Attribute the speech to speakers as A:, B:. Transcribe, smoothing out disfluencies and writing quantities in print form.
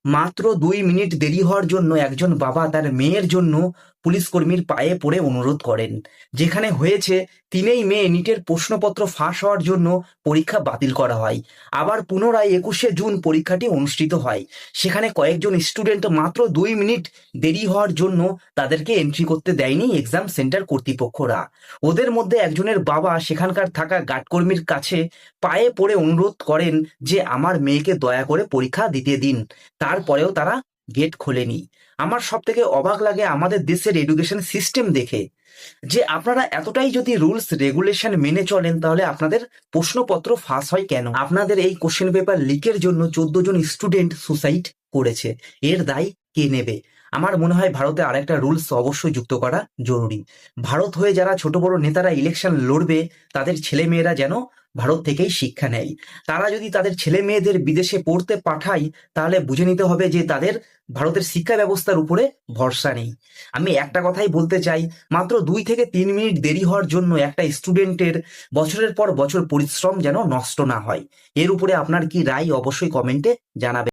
A: মাত্র 2 মিনিট দেরি হওয়ার জন্য একজন বাবা তার মেয়ের জন্য পুলিশ কর্মীর পায়ে পড়ে অনুরোধ করেন। যেখানে হয়েছে 3 মে নিটের প্রশ্নপত্র ফাঁস হওয়ার জন্য পরীক্ষা বাতিল করা হয়। আবার পুনরায় 21 জুন পরীক্ষাটি অনুষ্ঠিত হয়। সেখানে কয়েকজন স্টুডেন্ট মাত্র 2 মিনিট দেরি হওয়ার জন্য তাদেরকে এন্ট্রি করতে দেয়নি এক্সাম সেন্টার কর্তৃপক্ষরা। ওদের মধ্যে একজনের বাবা সেখানকার থাকা গার্ডকর্মীর কাছে পায়ে পড়ে অনুরোধ করেন যে আমার মেয়েকে দয়া করে পরীক্ষা দিতে দিন। তারপরেও তারা গেট খোলেনি। আমার সব থেকে অবাক লাগে আমাদের দেশের এডুকেশন সিস্টেম দেখে, যে আপনারা এতটাই যদি রুলস রেগুলেশন মেনে চলেন তাহলে আপনাদের প্রশ্নপত্র ফাঁস হয় কেন? আপনাদের এই কোশ্চেন পেপার লিকের জন্য 14 জন স্টুডেন্ট সুসাইড করেছে, এর দায় কে নেবে? আমার মনে হয় ভারতে আরেকটা রুলস অবশ্যই যুক্ত করা জরুরি। ভারত হয়ে যারা ছোট বড় নেতারা ইলেকশন লড়বে তাদের ছেলে মেয়েরা যেন ভারত থেকেই শিক্ষা নেয়। তারা যদি তাদের ছেলে মেয়েদের বিদেশে পড়তে পাঠায় তাহলে বুঝে নিতে হবে যে তাদের ভারতের শিক্ষা ব্যবস্থার উপরে ভরসা নেই। আমি একটা কথাই বলতে চাই, মাত্র 2 থেকে 3 মিনিট দেরি হওয়ার জন্য একটা স্টুডেন্টের বছরের পর বছর পরিশ্রম যেন নষ্ট না হয়। এর উপরে আপনার কি রায় অবশ্যই কমেন্টে জানাবেন।